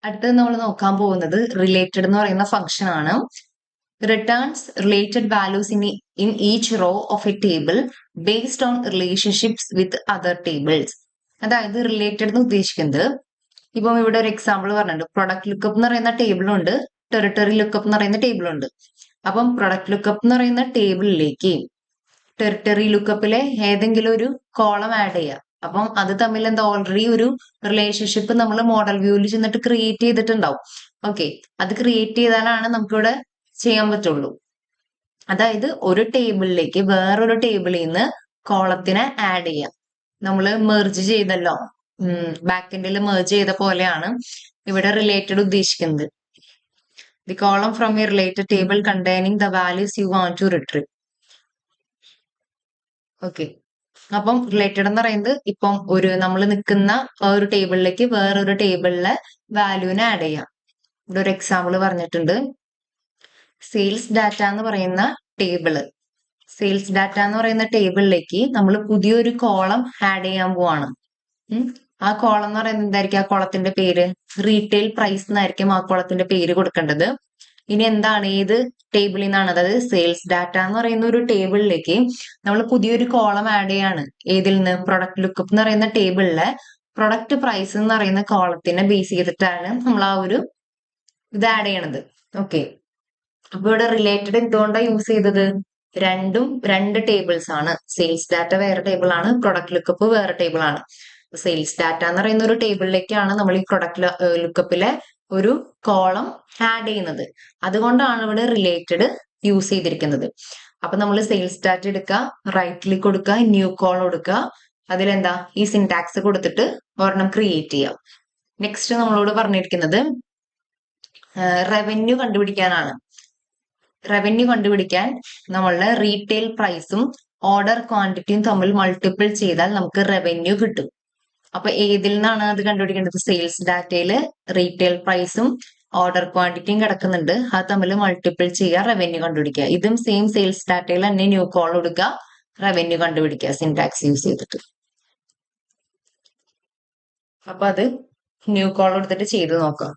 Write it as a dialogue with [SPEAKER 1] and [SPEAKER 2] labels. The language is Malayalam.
[SPEAKER 1] അടുത്തത് നമ്മൾ നോക്കാൻ പോകുന്നത് റിലേറ്റഡ് എന്ന് പറയുന്ന ഫംഗ്ഷൻ ആണ്. Returns related values in each row of A table based on relationships with other tables. അതായത് റിലേറ്റഡ് എന്ന് ഉദ്ദേശിക്കുന്നത് ഇപ്പം ഇവിടെ ഒരു എക്സാമ്പിൾ പറഞ്ഞിട്ടുണ്ട്. പ്രൊഡക്റ്റ് ലുക്കപ്പ് എന്ന് പറയുന്ന ടേബിളുണ്ട്, ടെറിട്ടറി ലുക്കപ്പ് എന്ന് പറയുന്ന ടേബിളുണ്ട്. അപ്പം പ്രൊഡക്റ്റ് ലുക്കപ്പ് എന്ന് പറയുന്ന ടേബിളിലേക്ക് ടെറിട്ടറി ലുക്കപ്പിലെ ഏതെങ്കിലും ഒരു കോളം ആഡ് ചെയ്യാം. അപ്പം അത് തമ്മിൽ എന്താ ഓൾറെഡി ഒരു റിലേഷൻഷിപ്പ് നമ്മൾ മോഡൽ വ്യൂവിൽ ചെന്നിട്ട് ക്രിയേറ്റ് ചെയ്തിട്ടുണ്ടാവും. ഓക്കെ, അത് ക്രിയേറ്റ് ചെയ്താലാണ് നമുക്കിവിടെ ചെയ്യാൻ പറ്റുള്ളൂ. അതായത് ഒരു ടേബിളിലേക്ക് വേറൊരു ടേബിളിൽ നിന്ന് കോളത്തിനെ ആഡ് ചെയ്യാം. നമ്മൾ മെർജ് ചെയ്തല്ലോ, ബാക്ക് എൻഡിൽ മെർജ് ചെയ്ത പോലെയാണ് ഇവിടെ റിലേറ്റഡ് ഉദ്ദേശിക്കുന്നത്. The column from a related table containing the values you want to retrieve. Okay, അപ്പം റിലേറ്റഡ് എന്ന് പറയുന്നത് ഇപ്പം നമ്മൾ നിൽക്കുന്ന ഒരു ടേബിളിലേക്ക് വേറൊരു ടേബിളിലെ വാല്യൂവിനെ ആഡ് ചെയ്യാം. ഇവിടെ ഒരു എക്സാമ്പിൾ പറഞ്ഞിട്ടുണ്ട്. സെയിൽസ് ഡാറ്റ എന്ന് പറയുന്ന ടേബിള്, സെയിൽസ് ഡാറ്റ എന്ന് പറയുന്ന ടേബിളിലേക്ക് നമ്മൾ പുതിയൊരു കോളം ആഡ് ചെയ്യാൻ പോവാണ്. ആ കോളം എന്ന് പറയുന്നത് എന്തായിരിക്കും? ആ കോളത്തിന്റെ പേര് റീറ്റെയിൽ പ്രൈസ് എന്നായിരിക്കും ആ കോളത്തിന്റെ പേര് കൊടുക്കേണ്ടത്. ഇനി എന്താണ്, ഏത് ടേബിളിൽ നിന്നാണ്? അതായത് സെയിൽസ് ഡാറ്റ എന്ന് പറയുന്ന ഒരു ടേബിളിലേക്ക് നമ്മൾ പുതിയൊരു കോളം ആഡ് ചെയ്യാണ്. ഏതിൽ നിന്ന്? പ്രൊഡക്റ്റ് ലുക്കപ്പ് എന്ന് പറയുന്ന ടേബിളിലെ പ്രൊഡക്റ്റ് പ്രൈസ് എന്ന് പറയുന്ന കോളത്തിനെ ബേസ് ചെയ്തിട്ടാണ് നമ്മൾ ആ ഒരു ഇത് ആഡ് ചെയ്യണത്. ഓക്കെ, അപ്പൊ ഇവിടെ റിലേറ്റഡ് എന്തുകൊണ്ടാണ് യൂസ് ചെയ്തത്? രണ്ട് ടേബിൾസ് ആണ്. സെയിൽസ് ഡാറ്റ വേറെ ടേബിൾ ആണ്, പ്രൊഡക്റ്റ് ലുക്കപ്പ് വേറെ ടേബിൾ ആണ്. സെയിൽസ് ഡാറ്റ എന്ന് പറയുന്ന ഒരു ടേബിളിലേക്കാണ് നമ്മൾ ഈ പ്രൊഡക്റ്റ് ലുക്കപ്പിലെ ഒരു കോളം ആഡ് ചെയ്യുന്നത്. അതുകൊണ്ടാണ് ഇവിടെ റിലേറ്റഡ് യൂസ് ചെയ്തിരിക്കുന്നത്. അപ്പൊ നമ്മൾ സെയിൽസ് ഡാറ്റ എടുക്കുക, റൈറ്റ് ക്ലിക്ക് കൊടുക്കുക, ന്യൂ കോളം കൊടുക്കുക, അതിലെന്താ ഈ സിന്റാക്സ് കൊടുത്തിട്ട് ഒരെണ്ണം ക്രിയേറ്റ് ചെയ്യാം. നെക്സ്റ്റ് നമ്മളോട് പറഞ്ഞിരിക്കുന്നത് റവന്യൂ കണ്ടുപിടിക്കാനാണ്. റവന്യൂ കണ്ടുപിടിക്കാൻ നമ്മളുടെ റീറ്റെയിൽ പ്രൈസും ഓർഡർ ക്വാണ്ടിറ്റിയും തമ്മിൽ മൾട്ടിപ്പിൾ ചെയ്താൽ നമുക്ക് റവന്യൂ കിട്ടും. അപ്പൊ ഏതിൽ നിന്നാണ് അത് കണ്ടുപിടിക്കേണ്ടത്? സെയിൽസ് ഡാറ്റയിൽ റീറ്റെയിൽ പ്രൈസും ഓർഡർ ക്വാണ്ടിറ്റിയും കിടക്കുന്നുണ്ട്, അത് തമ്മിൽ മൾട്ടിപ്പിൾ ചെയ്യുക, റവന്യൂ കണ്ടുപിടിക്കുക. ഇതും സെയിം സെയിൽസ് ഡാറ്റയിൽ തന്നെ ന്യൂ കോൾ കൊടുക്കുക, റവന്യൂ കണ്ടുപിടിക്കുക സിന്റാക്സ് യൂസ് ചെയ്തിട്ട്. അപ്പൊ അത് ന്യൂ കോൾ എടുത്തിട്ട് ചെയ്ത് നോക്കാം.